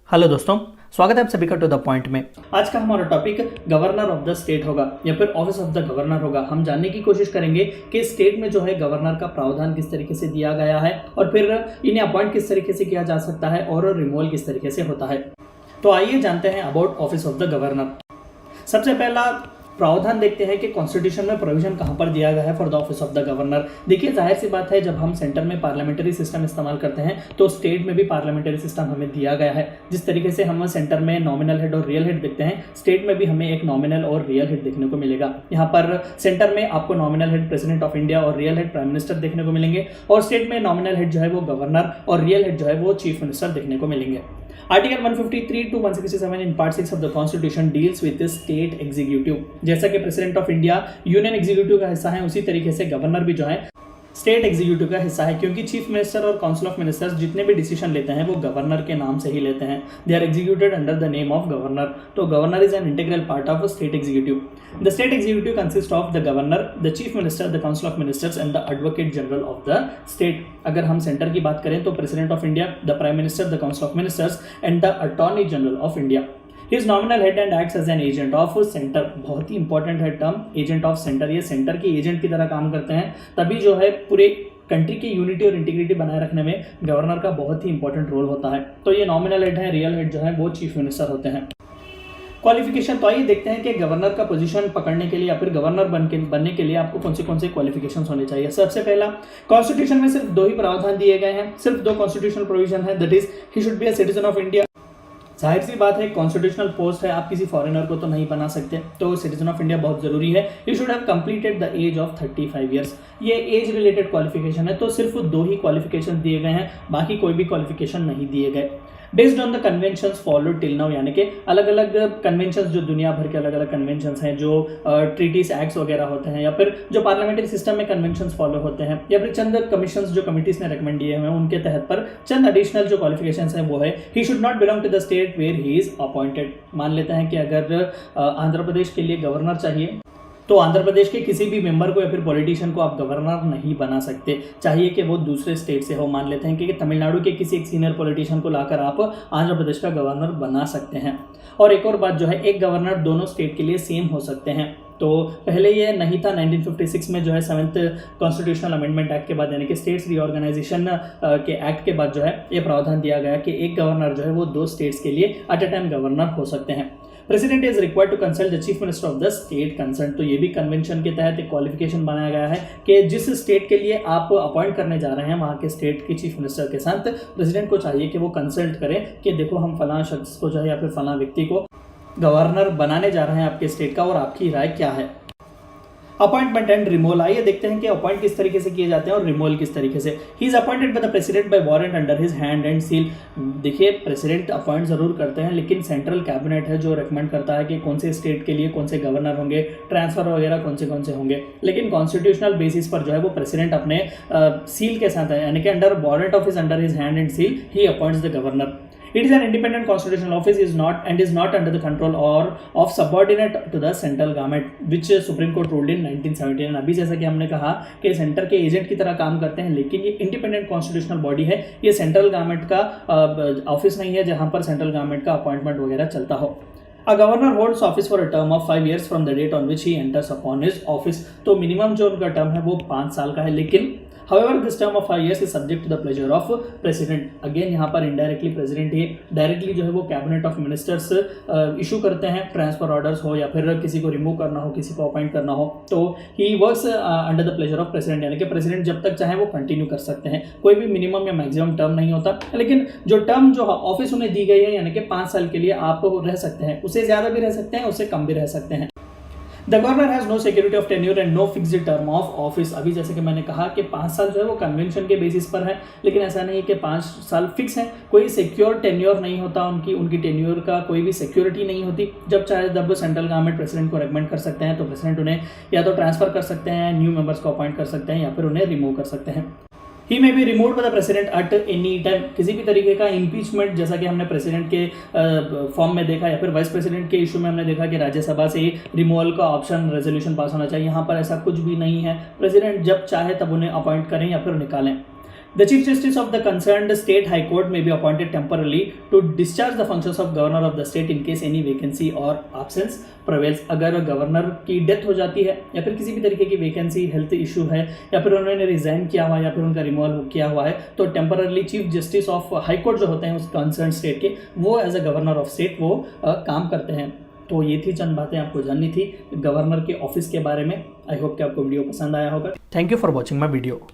Hello दोस्तों, स्वागत है आप सभी का टू द पॉइंट में। आज का हमारा topic governor of the state होगा या फिर ऑफिस ऑफ द गवर्नर होगा। हम जानने की कोशिश करेंगे कि स्टेट में जो है गवर्नर का प्रावधान किस तरीके से दिया गया है और फिर इन्हें अपॉइंट किस तरीके से किया जा सकता है और रिमूवल किस तरीके से होता है। तो आइए जानते हैं about office of the governor. सबसे पहला प्रावधान देखते हैं कि कॉन्स्टिट्यूशन में प्रोविजन कहां पर दिया गया है for the office of the governor. देखिए, जाहिर सी बात है, जब हम सेंटर में पार्लियामेंट्री सिस्टम इस्तेमाल करते हैं तो स्टेट में भी पार्लियामेंट्री सिस्टम हमें दिया गया है। जिस तरीके से हम सेंटर में नॉमिनल हेड और रियल हेड देखते हैं, स्टेट में भी हमें एक नॉमिनल और रियल हेड देखने को मिलेगा। यहाँ पर सेंटर में आपको nominal head president of India और रियल हेड प्राइम मिनिस्टर देखने को मिलेंगे और स्टेट में नॉमिनल हेड जो है वो गवर्नर और रियल हेड जो है वो चीफ मिनिस्टर देखने को मिलेंगे। Article 153 to 167 in part 6 of the constitution deals with state executive. जैसा कि president of India union executive का हिस्सा है, उसी तरीके से गवर्नर भी जो है स्टेट एग्जीक्यूटिव का हिस्सा है, क्योंकि चीफ मिनिस्टर और काउंसिल ऑफ मिनिस्टर्स जितने भी डिसीजन लेते हैं वो गवर्नर के नाम से ही लेते हैं। They are executed under the name of governor. तो governor is an integral part of state executive. The state executive consist of the governor, the chief minister, the council of ministers and the advocate general of the state. अगर हम centre की बात करें तो president of India, the prime minister, the council of ministers and the attorney general of India. His nominal head and acts as an agent of center। बहुत ही important है term agent of centre. ये centre के agent की तरह काम करते हैं, तभी जो है पूरे कंट्री की यूनिटी और इंटीग्रिटी बनाए रखने में गवर्नर का बहुत ही इंपॉर्टेंट रोल होता है। तो ये नॉमिनल हेड है, रियल हेड जो है वो चीफ मिनिस्टर होते हैं। क्वालिफिकेशन, तो आइए देखते हैं कि गवर्नर का पोजीशन पकड़ने के लिए या फिर गवर्नर बनने के लिए आपको कौन से क्वालिफिकेशन होने चाहिए। सबसे पहला, कॉन्स्टिट्यूशन में सिर्फ 2 ही प्रावधान दिए गए हैं, सिर्फ 2 कॉन्स्टिट्यूशनल प्रोविजन है, that is he should be a citizen of India. जाहिर सी बात है, कॉन्स्टिट्यूशनल पोस्ट है, आप किसी फॉरेनर को तो नहीं बना सकते, तो सिटीजन ऑफ इंडिया बहुत जरूरी है। You should have completed the age of 35 years. ये एज रिलेटेड क्वालिफिकेशन है, तो सिर्फ 2 ही क्वालिफिकेशन दिए गए हैं, बाकी कोई भी क्वालिफिकेशन नहीं दिए गए। Based on the conventions followed till now, यानी कि अलग अलग कन्वेंशंस, जो दुनिया भर के अलग अलग कन्वेंशंस हैं, जो ट्रीटीज एक्ट्स वगैरह होते हैं, या फिर जो पार्लियामेंट्री सिस्टम में कन्वेंशंस फॉलो होते हैं, या फिर चंद कमीशंस जो कमिटीज ने रिकमेंड दिए हुए हैं, उनके तहत पर चंद एडिशनल जो क्वालिफिकेशंस हैं वो है, he should not belong to the state where he is appointed. मान लेते हैं कि अगर आंध्र प्रदेश के लिए गवर्नर चाहिए तो आंध्र प्रदेश के किसी भी मेंबर को या फिर पॉलिटिशियन को आप गवर्नर नहीं बना सकते, चाहिए कि वो दूसरे स्टेट से हो। मान लेते हैं कि तमिलनाडु के किसी एक सीनियर पॉलिटिशियन को लाकर आप आंध्र प्रदेश का गवर्नर बना सकते हैं। और एक और बात जो है, एक गवर्नर दोनों स्टेट के लिए सेम हो सकते हैं। तो पहले ये नहीं था, 1956 में जो है 7th कॉन्स्टिट्यूशनल अमेंडमेंट एक्ट के बाद, यानी कि स्टेट्स रीऑर्गेनाइजेशन के एक्ट के बाद जो है ये प्रावधान दिया गया कि एक गवर्नर जो है वो 2 स्टेट्स के लिए एट अ टाइम गवर्नर हो सकते हैं। President is required to consult the chief minister of the state concern. तो ये भी कन्वेंशन के तहत एक क्वालिफिकेशन बनाया गया है कि जिस स्टेट के लिए आप अपॉइंट करने जा रहे हैं, वहाँ के स्टेट के चीफ मिनिस्टर के साथ प्रेसिडेंट को चाहिए कि वो कंसल्ट करें कि देखो, हम फलां शख्स को जो है या फिर फलां व्यक्ति को गवर्नर बनाने जा रहे हैं आपके स्टेट का, और आपकी राय क्या है। अपॉइंटमेंट एंड रिमूवल, आइए देखते हैं कि अपॉइंट किस तरीके से किए जाते हैं और रिमूवल किस तरीके से। ही is appointed by the president bye warrant under his hand and seal. देखिए, प्रेसिडेंट अपॉइंट जरूर करते हैं, लेकिन सेंट्रल कैबिनेट है जो रेकमेंड करता है कि कौन से स्टेट के लिए कौन से गवर्नर होंगे, ट्रांसफर वगैरह कौन से होंगे। लेकिन कॉन्स्टिट्यूशनल बेसिस पर जो है वो प्रेसिडेंट अपने सील के साथ है, यानी कि under warrant of his under his hand and seal he appoints the governor. It is an independent constitutional office, is not under the control or of subordinate to the central government, which Supreme Court ruled in 1979। अभी जैसा कि हमने कहा कि centre के agent की तरह काम करते हैं, लेकिन ये इंडिपेंडेंट कॉन्स्टिट्यूशनल बॉडी है, ये सेंट्रल गवर्नमेंट का ऑफिस नहीं है जहां पर सेंट्रल गवर्नमेंट का अपॉइंटमेंट वगैरह चलता हो। A governor holds office for a term of 5 years from the date on which he enters upon his office। तो मिनिमम जो उनका टर्म है वो 5 साल का है, लेकिन However, this term of 5 years is subject to the pleasure of president। Again यहाँ पर इनडायरेक्टली प्रेसिडेंट ही डायरेक्टली जो है वो कैबिनेट ऑफ मिनिस्टर्स इशू करते हैं, ट्रांसफर ऑर्डर्स हो या फिर किसी को रिमूव करना हो, किसी को अपॉइंट करना हो, तो he works under the pleasure of president, यानी कि प्रेसिडेंट जब तक चाहे वो कंटिन्यू कर सकते हैं। कोई भी मिनिमम या मैक्सिमम टर्म नहीं होता, लेकिन जो टर्म जो ऑफिस उन्हें दी गई है, यानी कि 5 साल के लिए आप रह सकते हैं, उससे ज़्यादा भी रह सकते हैं, उससे कम भी रह सकते हैं। The governor has no security of tenure and no fixed term of office. अभी जैसे कि मैंने कहा कि 5 साल जो है वो कन्वेंशन के बेसिस पर है, लेकिन ऐसा नहीं है कि 5 साल फिक्स है। कोई सिक्योर टेन्योर नहीं होता, उनकी टेन्योर का कोई भी सिक्योरिटी नहीं होती। जब चाहे जब सेंट्रल गवर्नमेंट प्रेसिडेंट को रेकमेंड कर सकते हैं, तो प्रेसिडेंट उन्हें या तो ट्रांसफर कर सकते हैं, न्यू मेंबर्स को अपॉइंट कर सकते हैं, या फिर उन्हें रिमूव कर सकते हैं। He may be removed by the president at any time. किसी भी तरीके का इम्पीचमेंट, जैसा कि हमने प्रेसिडेंट के फॉर्म में देखा, या फिर वाइस प्रेसिडेंट के इशू में हमने देखा कि राज्यसभा से रिमूवल का ऑप्शन रेजोल्यूशन पास होना चाहिए, यहाँ पर ऐसा कुछ भी नहीं है। प्रेसिडेंट जब चाहे तब उन्हें अपॉइंट करें या फिर निकालें। The Chief Justice of the concerned state high court may be appointed temporarily to discharge the functions of governor of the state in case any vacancy or absence prevails। अगर governor की death हो जाती है या फिर किसी भी तरीके की वैकेंसी, हेल्थ इशू है या फिर उन्होंने रिजाइन किया हुआ है या फिर उनका रिमूवल किया हुआ है, तो temporarily chief justice of high court जो होते हैं उस कंसर्न स्टेट के, वो as a governor of state वो काम करते हैं। तो ये थी चंद बातें आपको जाननी थी गवर्नर के ऑफिस के बारे में। आई होप कि आपको वीडियो पसंद आया होगा। Thank you for watching my video.